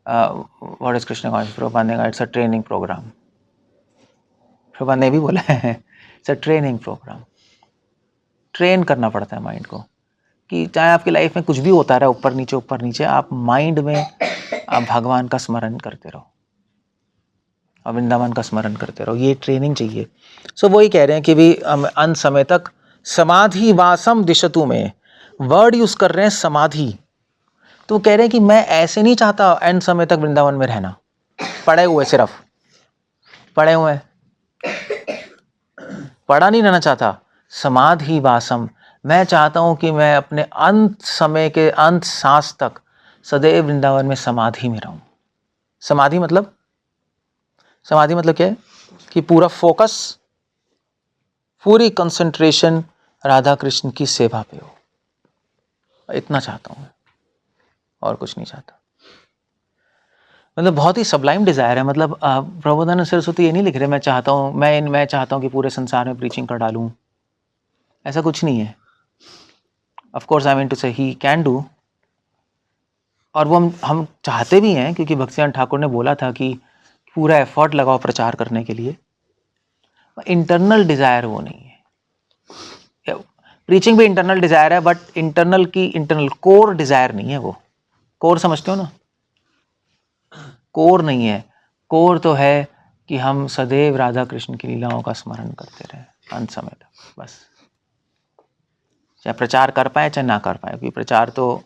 what is Krishna consciousness? Prabhupada ने कहा it's a training programme. Prabhupada ने भी बोला है it's a training programme. Train करना पड़ता है माइंड को, कि चाहे आपकी लाइफ में कुछ भी होता रहे, ऊपर नीचे, आप माइंड में आप भगवान का स्मरण करते रहो और वृंदावन का स्मरण करते रहो। ये ट्रेनिंग चाहिए। सो वही कह रहे हैं कि भी अंत समय तक समाधि वासम दिशतु में, वर्ड यूज कर रहे हैं समाधि। तो कह रहे हैं कि मैं ऐसे नहीं चाहता एंड समय तक वृंदावन में रहना, पड़े हुए, सिर्फ पड़े हुए, पड़ा नहीं रहना चाहता। समाधि वासम, मैं चाहता हूं कि मैं अपने अंत समय के अंत सांस तक सदैव वृंदावन में समाधि में रहूं। समाधि मतलब क्या है? कि पूरा फोकस पूरी कंसंट्रेशन राधा कृष्ण की सेवा पे हो, इतना चाहता हूँ और कुछ नहीं चाहता। मतलब बहुत ही सबलाइम डिजायर है। मतलब प्रबोधानंद सरस्वती ये नहीं लिख रहे मैं चाहता हूँ कि पूरे संसार में प्रीचिंग कर डालूं, ऐसा कुछ नहीं है। Of course I mean to say ही कैन डू, और वो हम चाहते भी हैं, क्योंकि भक्तिसिंह ठाकुर ने बोला था कि पूरा एफर्ट लगाओ प्रचार करने के लिए। इंटरनल डिजायर वो नहीं है। प्रीचिंग भी इंटरनल डिजायर है, बट इंटरनल कोर डिजायर नहीं है। वो कोर समझते हो ना, कोर नहीं है। कोर तो है कि हम सदैव राधा कृष्ण की लीलाओं का स्मरण करते रहे अंत समय तक, बस। चाहे प्रचार कर पाए चाहे ना कर पाए, क्योंकि प्रचार तो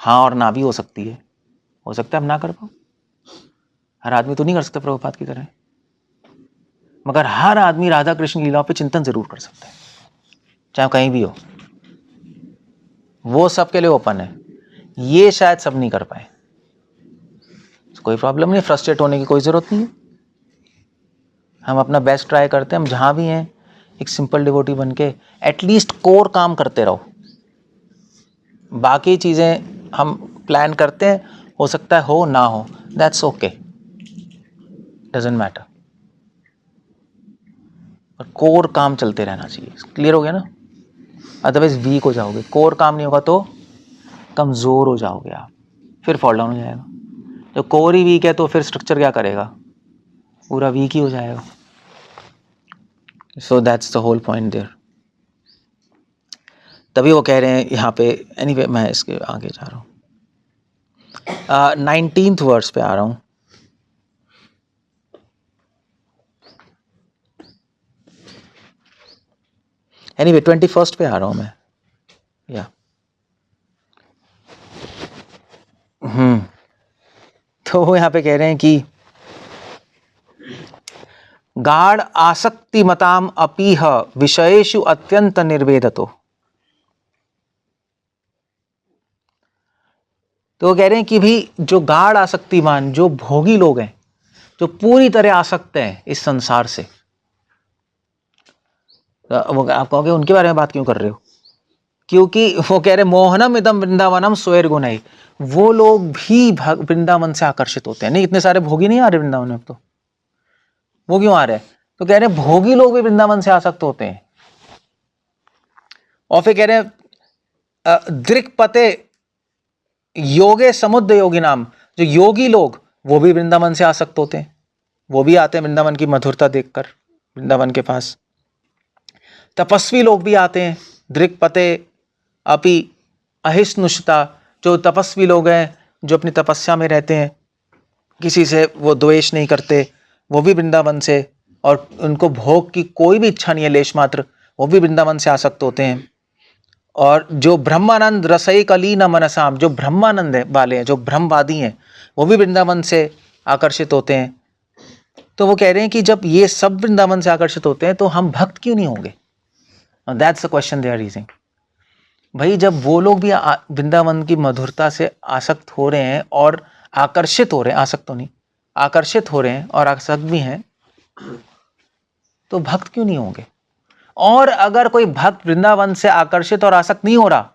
हाँ और ना भी हो सकती है। हो सकता है हम ना कर पाओ, हर आदमी तो नहीं कर सकता प्रभुपाद की तरह, मगर हर आदमी राधा कृष्ण लीलाओं पे चिंतन जरूर कर सकता है, चाहे कहीं भी हो। वो सबके लिए ओपन है, ये शायद सब नहीं कर पाए। कोई प्रॉब्लम नहीं, फ्रस्ट्रेट होने की कोई जरूरत नहीं है। हम अपना बेस्ट ट्राई करते हैं, हम जहां भी हैं एक सिंपल डिवोटी बन के एटलीस्ट कोर काम करते रहो। बाकी चीजें हम प्लान करते हैं, हो सकता है हो ना हो, दैट्स ओके, डजंट मैटर। और कोर काम चलते रहना चाहिए। क्लियर हो गया ना? अदरवाइज वीक हो जाओगे। कोर काम नहीं होगा तो कमजोर हो जाओगे आप, फिर फॉल डाउन हो जाएगा। तो कोर ही वीक है तो फिर स्ट्रक्चर क्या करेगा, पूरा वीक ही हो जाएगा। So that's the whole point there. तभी वो कह रहे हैं यहाँ पे, एनीवे मैं इसके आगे जा रहा हूँ। 19th वर्स पे आ रहा हूँ। एनीवे 21st पे आ रहा हूँ मैं, या तो वो यहाँ पे कह रहे हैं कि गाढ़ आसक्ति मताम अपीह विषयेषु अत्यंत निर्वेदतो। तो वो कह रहे हैं कि भी जो गाढ़ आसक्तिमान, जो भोगी लोग हैं, जो पूरी तरह आसक्त हैं इस संसार से, वो आप कहोगे उनके बारे में बात क्यों कर रहे हो? क्योंकि वो कह रहे मोहनम इदम वृंदावनम स्वैर गुणई, वो लोग भी वृंदावन से आकर्षित होते हैं। नहीं, इतने सारे भोगी नहीं आ रहे वृंदावन में, तो वो क्यों आ रहे हैं? तो कह रहे भोगी लोग भी वृंदावन से आसक्त होते हैं। और फिर कह रहे दृक्पते योगे समुद्र योगी नाम, जो योगी लोग वो भी वृंदावन से आसक्त होते हैं, वो भी आते हैं वृंदावन की मधुरता देखकर वृंदावन के पास। तपस्वी लोग भी आते हैं, दृक्पते अपि अहिष्णुषता, जो तपस्वी लोग हैं, जो अपनी तपस्या में रहते हैं, किसी से वो द्वेष नहीं करते, वो भी वृंदावन से, और उनको भोग की कोई भी इच्छा नहीं है लेश मात्र, वो भी वृंदावन से आसक्त होते हैं। और जो ब्रह्मानंद रसई कलीन मनसाम, जो ब्रह्मानंद वाले हैं, जो ब्रह्मवादी हैं, वो भी वृंदावन से आकर्षित होते हैं। तो वो कह रहे हैं कि जब ये सब वृंदावन से आकर्षित होते हैं तो हम भक्त क्यों नहीं होंगे? That's the question they are raising. भाई जब वो लोग भी वृंदावन की मधुरता से आसक्त हो रहे हैं और आकर्षित हो रहे हैं, आसक्त तो नहीं, आकर्षित हो रहे हैं और आसक्त भी हैं, तो भक्त क्यों नहीं होंगे? और अगर कोई भक्त वृंदावन से आकर्षित और आसक्त नहीं हो रहा,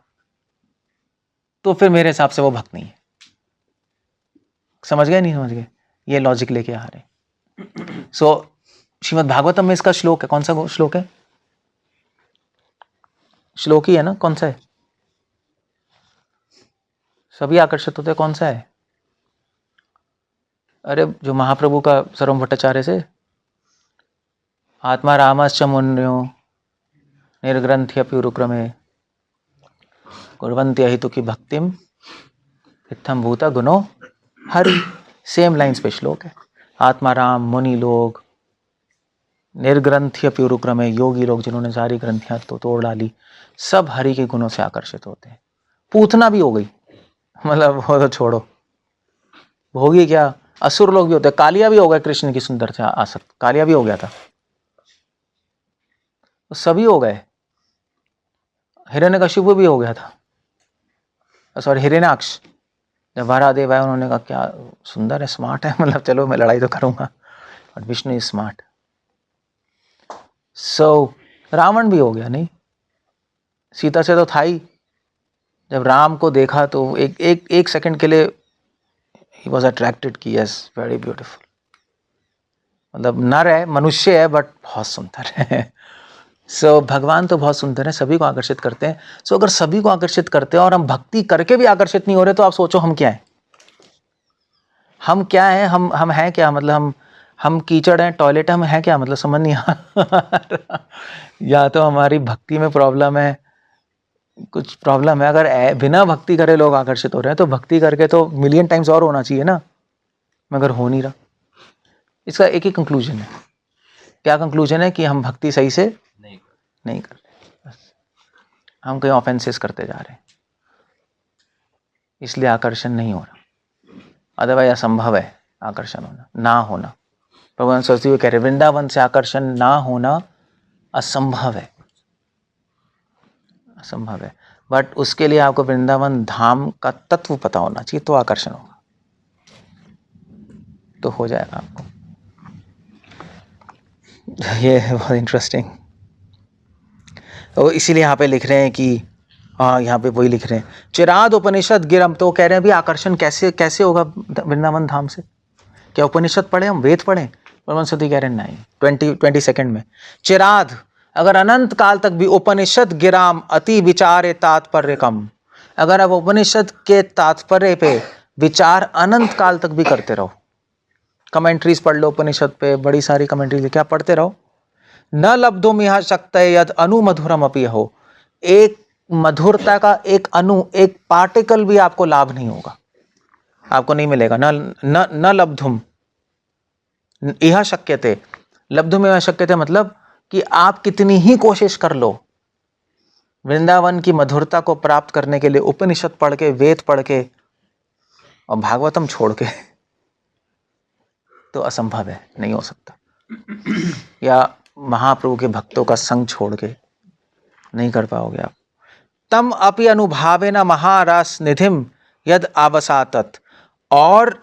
तो फिर मेरे हिसाब से वो भक्त नहीं है। समझ गए? नहीं समझ गए? ये लॉजिक लेके आ रहे। सो श्रीमद् भागवतम में इसका श्लोक है। कौन सा श्लोक है? श्लोक ही है ना? कौन सा है? सभी आकर्षित होते हैं, कौन सा है? अरे जो महाप्रभु का सर्वम भट्टाचार्य से, आत्मा रामश्च मुन्यो निर्ग्रंथ्यपि उरुक्रमे कुर्वन्ति अहितु की भक्तिम इत्थम भूता गुणो हरि। सेम लाइन्स पे श्लोक है। आत्मा राम, मुनि लोग, निर्ग्रंथ्यपि उरुक्रमे, योगी लोग जिन्होंने सारी ग्रंथियां तो तोड़ डाली, सब हरि के गुणों से आकर्षित होते हैं। पूतना भी हो गई, मतलब वो तो छोड़ो, भोगी क्या, असुर लोग भी होते हैं। कालिया भी हो गए कृष्ण की सुंदरता आसक्त, कालिया भी हो गया था, तो सभी हो गए। हिरण्यकशिपु भी हो गया था, सॉरी हिरण्याक्ष। जब वारादेव आए उन्होंने कहा क्या सुंदर है, स्मार्ट है, मतलब चलो मैं लड़ाई तो करूंगा, बट विष्णु इज स्मार्ट। सो रावण भी हो गया नहीं, सीता से तो था ही। जब राम को देखा तो एक सेकंड के लिए ही वॉज अट्रैक्टेड कि यस वेरी ब्यूटीफुल। मतलब नर है, मनुष्य है, बट बहुत सुंदर है। सो भगवान तो बहुत सुंदर है, सभी को आकर्षित करते हैं। सो अगर सभी को आकर्षित करते हैं और हम भक्ति करके भी आकर्षित नहीं हो रहे, तो आप सोचो हम क्या है? हम क्या है? हम हैं क्या? मतलब हम कीचड़ हैं, टॉयलेट हम हैं क्या? मतलब समझ नहीं आ रहा। या तो हमारी भक्ति में प्रॉब्लम है, कुछ प्रॉब्लम है। अगर बिना भक्ति करे लोग आकर्षित हो रहे हैं, तो भक्ति करके तो मिलियन टाइम्स और होना चाहिए ना, मगर हो नहीं रहा। इसका एक ही कंक्लूजन है। क्या कंक्लूजन है? कि हम भक्ति सही से नहीं कर रहे, बस हम कहीं ऑफेंसेस करते जा रहे हैं, इसलिए आकर्षण नहीं हो रहा। अदरवाइज असंभव है आकर्षण होना, ना होना। भगवान सरस्वती हुए कह रहे वृंदावन से आकर्षण ना होना असंभव है, असंभव है। बट उसके लिए आपको वृंदावन धाम का तत्व पता होना चाहिए, तो आकर्षण होगा, तो हो जाएगा आपको। ये है बहुत इंटरेस्टिंग। तो इसीलिए यहाँ पे लिख रहे हैं कि हाँ, यहाँ पे वही लिख रहे हैं, चिराद उपनिषद गिरम। तो कह रहे हैं भी आकर्षण कैसे कैसे होगा वृंदावन धाम से? क्या उपनिषद पढ़े हम, वेद पढ़े? परमहंस सूत्री कह रहे हैं नहीं। 20 सेकंड में चिराद, अगर अनंत काल तक भी उपनिषद गिराम अति विचार तात्पर्य कम, अगर आप उपनिषद के तात्पर्य पे विचार अनंत काल तक भी करते रहो, कमेंट्रीज पढ़ लो उपनिषद पे, बड़ी सारी कमेंट्रीज क्या पढ़ते रहो, न लब्धुम यह शक्त यद अनु मधुरम अपि हो, एक मधुरता का एक अणु, एक पार्टिकल भी आपको लाभ नहीं होगा, आपको नहीं मिलेगा। न लब्धुम यह शक्यते, लब्धुम यह शक्यते मतलब कि आप कितनी ही कोशिश कर लो वृंदावन की मधुरता को प्राप्त करने के लिए, उपनिषद पढ़ के, वेद पढ़ के और भागवतम छोड़ के, तो असंभव है, नहीं हो सकता। या महाप्रभु के भक्तों का संग छोड़ के नहीं कर पाओगे आप। तम अपि अनुभावेन महारस निधिम यद आवसातत, और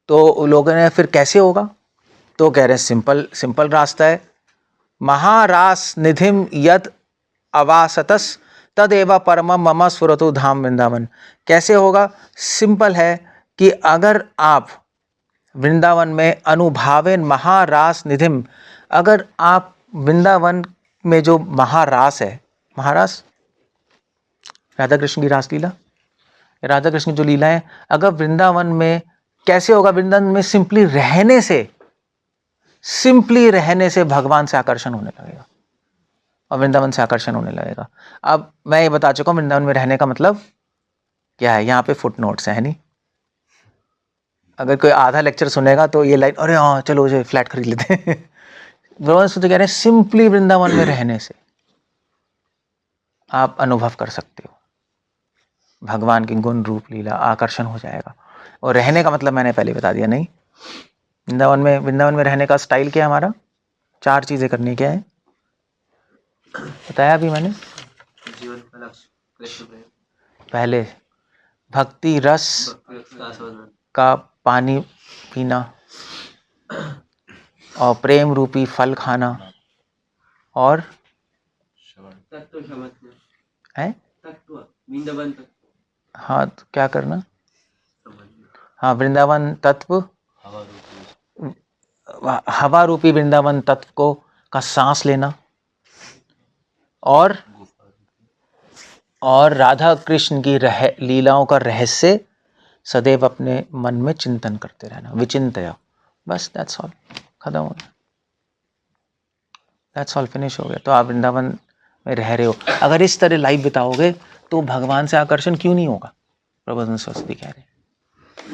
तो लोगों ने फिर कैसे होगा? तो कह रहे सिंपल सिंपल रास्ता है, महारास निधिम यद अवासतस तदेव परमम मम सुरतु धाम वृंदावन। कैसे होगा? सिंपल है कि अगर आप वृंदावन में अनुभावेन महारास निधिम, अगर आप वृंदावन में जो महारास है, महारास राधा कृष्ण की रासलीला, राधा कृष्ण की जो लीला है, अगर वृंदावन में कैसे होगा? वृंदावन में सिंपली रहने से भगवान से आकर्षण होने लगेगा और वृंदावन से आकर्षण होने लगेगा। अब मैं ये बता चुका हूं वृंदावन में रहने का मतलब क्या है, यहाँ पे फुट नोट्स है नहीं। अगर कोई आधा लेक्चर सुनेगा तो ये लाइन, अरे हाँ चलो जो फ्लैट खरीद लेते हैं। भगवान तो कह रहे हैं सिंपली वृंदावन में रहने से आप अनुभव कर सकते हो भगवान की गुण रूप लीला, आकर्षण हो जाएगा। और रहने का मतलब मैंने पहले बता दिया नहीं, वृंदावन में रहने का स्टाइल क्या है हमारा? 4 चीजें करनी क्या है बताया अभी मैंने। पहले भक्ति रस का पानी पीना और प्रेम रूपी फल खाना, और है हाँ तो क्या करना? हाँ वृंदावन तत्व, हवा रूपी वृंदावन तत्व को का सांस लेना, और राधा कृष्ण की लीलाओं का रहस्य सदैव अपने मन में चिंतन करते रहना, विचिंतया, बस दैट्स ऑल, खत्म हो गया, दैट्स ऑल, फिनिश हो गया। तो आप वृंदावन में रह रहे हो, अगर इस तरह लाइफ बिताओगे तो भगवान से आकर्षण क्यों नहीं होगा? प्रभुपाद सरस्वती कह रहे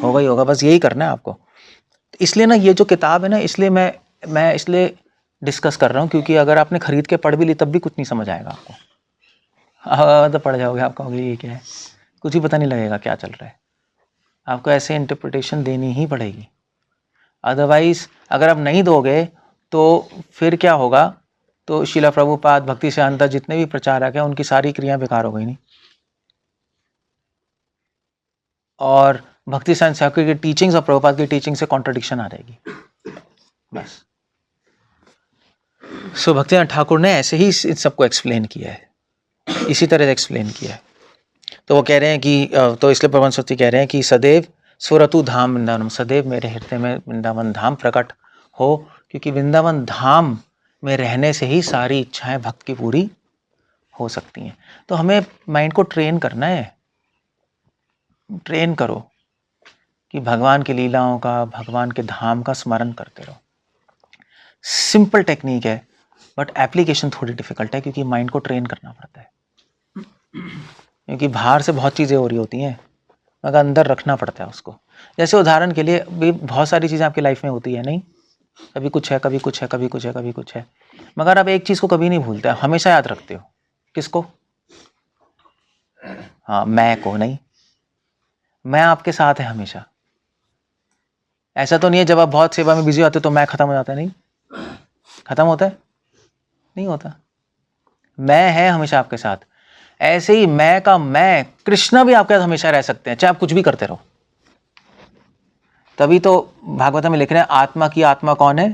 होगा ही होगा, बस यही करना है आपको। इसलिए ना ये जो किताब है ना, इसलिए मैं इसलिए डिस्कस कर रहा हूँ, क्योंकि अगर आपने खरीद के पढ़ भी ली तब भी कुछ नहीं समझ आएगा आपको। तो पढ़ जाओगे, आप कहोगे ये क्या है, कुछ ही पता नहीं लगेगा क्या चल रहा है। आपको ऐसे इंटरप्रिटेशन देनी ही पड़ेगी, अदरवाइज अगर आप नहीं दोगे तो फिर क्या होगा? तो शिला प्रभुपाद, भक्ति सिद्धांत, जितने भी प्रचारक हैं उनकी सारी क्रियाएं बेकार हो गई नहीं, और भक्ति सिद्धांत की टीचिंग्स और प्रभुपाद की टीचिंग से कॉन्ट्रडिक्शन आ जाएगी, बस। सो भक्तिनाथ ठाकुर ने ऐसे ही इस सबको एक्सप्लेन किया है, इसी तरह से एक्सप्लेन किया है। तो वो कह रहे हैं कि तो इसलिए प्रबंध सरस्वती कह रहे हैं कि सदैव स्वरतु धाम वृंदावन, सदैव मेरे हृदय में वृंदावन धाम प्रकट हो, क्योंकि वृंदावन धाम में रहने से ही सारी इच्छाएं भक्त की पूरी हो सकती हैं। तो हमें माइंड को ट्रेन करना है, ट्रेन करो कि भगवान की लीलाओं का, भगवान के धाम का स्मरण करते रहो। सिंपल टेक्निक है, बट एप्लीकेशन थोड़ी डिफिकल्ट है, क्योंकि माइंड को ट्रेन करना पड़ता है। क्योंकि बाहर से बहुत चीज़ें हो रही होती हैं, मगर अंदर रखना पड़ता है उसको। जैसे उदाहरण के लिए भी बहुत सारी चीज़ें आपकी लाइफ में होती है, नहीं, कभी कुछ है, कभी कुछ है, कभी कुछ है, कभी कुछ है, मगर आप एक चीज़ को कभी नहीं भूलते, हमेशा याद रखते हो। किसको? हाँ, मैं को। नहीं, मैं आपके साथ है हमेशा। ऐसा तो नहीं है जब आप बहुत सेवा में बिजी होते हो तो मैं खत्म हो जाता है, नहीं खत्म होता है, नहीं होता। मैं है हमेशा आपके साथ। ऐसे ही मैं का मैं कृष्ण भी आपके साथ हमेशा रह सकते हैं, चाहे आप कुछ भी करते रहो। तभी तो भागवत में लिख रहे हैं आत्मा की आत्मा कौन है?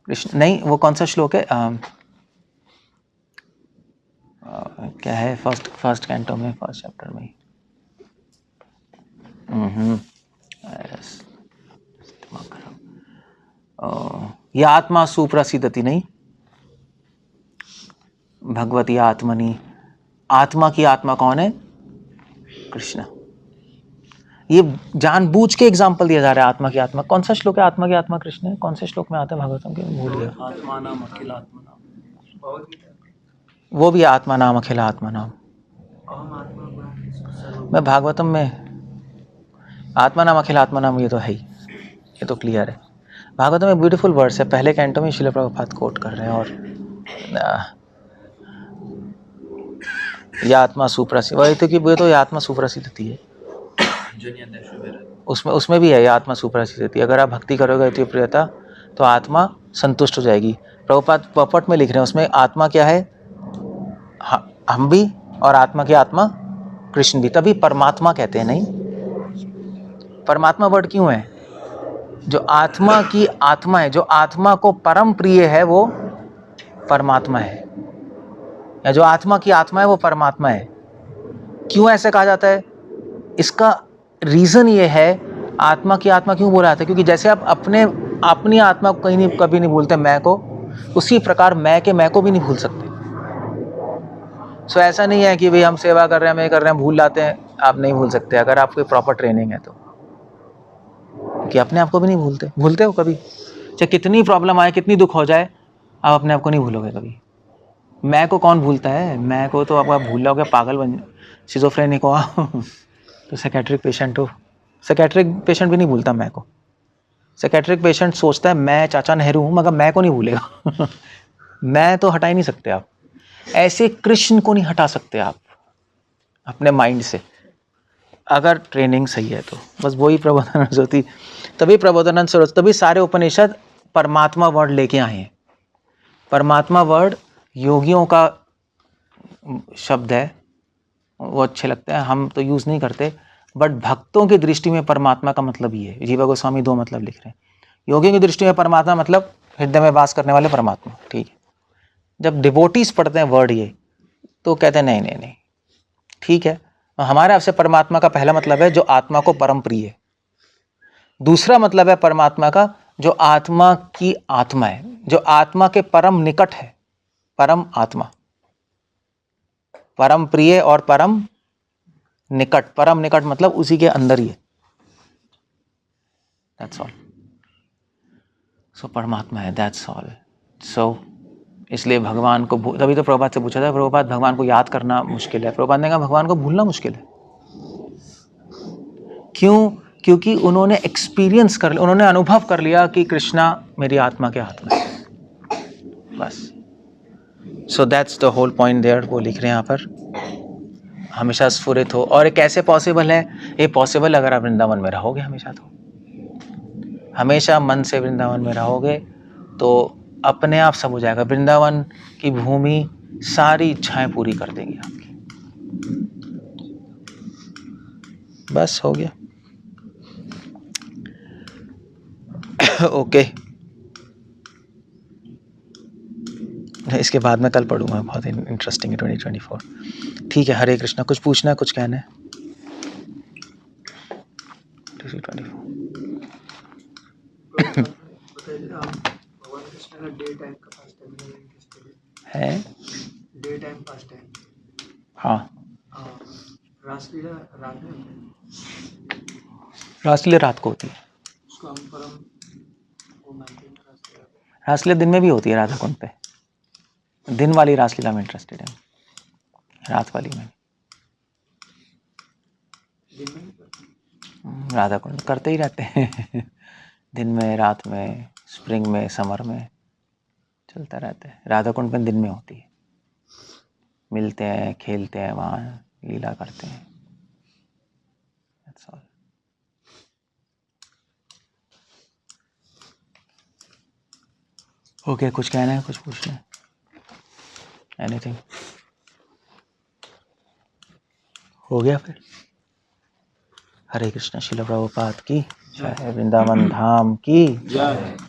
कृष्ण। नहीं, वो कौन सा श्लोक है? क्या है? फर्स्ट कैंटो में, फर्स्ट चैप्टर में। ये आत्मा सुप्रसिद्धति, नहीं, भगवती आत्मनि। आत्मा की आत्मा कौन है? कृष्ण। ये जानबूझ के एग्जाम्पल दिया जा रहा है आत्मा की आत्मा। कौन सा श्लोक है आत्मा की आत्मा कृष्ण है? कौन से श्लोक में आता है भागवतम के? भूल गया। आत्मा नाम अखिल आत्मा नाम, वो भी आत्मा नाम अखिल आत्मा नाम। मैं भागवतम में आत्मा नाम अखिल आत्मा नाम, ये तो है ही, ये तो क्लियर है। भागवतम में ब्यूटीफुल वर्ड्स है, पहले कैंटो में श्रील प्रभुपाद कोट कर रहे हैं। और यह आत्मा सुप्रसिद्ध, वही तो कि वो तो आत्मा सुप्रसिद्ध थी है, उसमें भी है, यह आत्मा सुप्रसिद्ध थी। अगर आप भक्ति करोगे अति प्रियता तो आत्मा संतुष्ट हो जाएगी। प्रभुपाद पपट में लिख रहे हैं, उसमें आत्मा क्या है? हम भी, और आत्मा की आत्मा कृष्ण भी, तभी परमात्मा कहते हैं। नहीं, परमात्मा वर्ड क्यों है? जो आत्मा की आत्मा है, जो आत्मा को परम प्रिय है, वो परमात्मा है, या जो आत्मा की आत्मा है वो परमात्मा है। क्यों ऐसे कहा जाता है? इसका रीजन ये है, आत्मा की आत्मा क्यों बोला जाता है? क्योंकि जैसे आप अपनी आत्मा को कभी नहीं भूलते, मैं को, उसी प्रकार मैं के मैं को भी नहीं भूल सकते। सो ऐसा नहीं है कि भाई हम सेवा कर रहे हैं, मैं कर रहे हैं, भूल जाते हैं। आप नहीं भूल सकते अगर आपकी प्रॉपर ट्रेनिंग है तो, कि अपने आप को भी नहीं भूलते। भूलते हो कभी? चाहे कितनी प्रॉब्लम आए, कितनी दुख हो जाए, आप अपने आप को नहीं भूलोगे कभी। मैं को कौन भूलता है? मैं को तो आप भूल जाओगे, पागल बन, सिजोफ्रेनिक हो तो साइकेट्रिक पेशेंट हो, साइकेट्रिक पेशेंट भी नहीं भूलता मैं को। साइकेट्रिक पेशेंट सोचता है मैं चाचा नेहरू हूं, मगर मैं को नहीं भूलेगा मैं तो हटा ही नहीं सकते आप। ऐसे कृष्ण को नहीं हटा सकते आप अपने माइंड से, अगर ट्रेनिंग सही है तो। बस वही प्रबोधानंद सरस्वती, तभी प्रबोधानंद सरस्वती, तभी सारे उपनिषद परमात्मा वर्ड लेके आए हैं। परमात्मा वर्ड योगियों का शब्द है, वो अच्छे लगते हैं, हम तो यूज नहीं करते, बट भक्तों की दृष्टि में परमात्मा का मतलब ये है। जीवा गोस्वामी दो मतलब लिख रहे हैं। योगियों की दृष्टि में परमात्मा मतलब हृदय में वास करने वाले परमात्मा, ठीक है। जब डिवोटीज पढ़ते हैं वर्ड ये, तो कहते हैं नहीं नहीं नहीं, ठीक है। हमारे आपसे परमात्मा का पहला मतलब है जो आत्मा को परम प्रिय है। दूसरा मतलब है परमात्मा का जो आत्मा की आत्मा है, जो आत्मा के परम निकट है, परम आत्मा, परम प्रिय और परम निकट। परम निकट मतलब उसी के अंदर ही है, दैट्स ऑल। सो परमात्मा है, दैट्स ऑल। सो इसलिए भगवान को, तभी तो प्रभुपाद से पूछा था, प्रभुपाद भगवान को याद करना मुश्किल है। प्रभुपाद ने कहा भगवान को भूलना मुश्किल है। क्यों? क्योंकि उन्होंने एक्सपीरियंस कर लिया, उन्होंने अनुभव कर लिया कि कृष्णा मेरी आत्मा के हाथ में है, बस। So that's the whole point there, वो लिख रहे हैं यहाँ पर, हमेशा स्फुरित हो। और ये कैसे पॉसिबल है? ये पॉसिबल अगर आप वृंदावन में रहोगे हमेशा, तो हमेशा मन से वृंदावन में रहोगे तो अपने आप सब हो जाएगा। वृंदावन की भूमि सारी इच्छाएं पूरी कर देगी आपकी, बस हो गया। ओके इसके बाद में कल पढ़ूंगा, बहुत इंटरेस्टिंग है 2024। ठीक है, हरे कृष्णा। कुछ पूछना है, कुछ कहना है? 2024 भगवान कृष्ण का डे टाइम का पास टाइम है। Day time pass time. हाँ, रासलीला रात में होता है, रासलीला रात को होती है। उसको हम परम वो मानते हैं रासलीला। रासलीला दिन में भी होती है राधा कुंड पे। दिन वाली रासलीला में इंटरेस्टेड है, रात वाली में। दिन में नहीं करते। राधा कुंड करते ही रहते हैं दिन में, रात में, स्प्रिंग में, समर में चलता रहता है। राधा कुंड में दिन में होती है, मिलते हैं, खेलते हैं, वहाँ लीला करते हैं। That's all. ओके, कुछ कहना है, कुछ पूछना है? एनीथिंग? हो गया फिर? हरे कृष्ण। श्रील प्रभुपाद की जय। वृंदावन धाम की जय।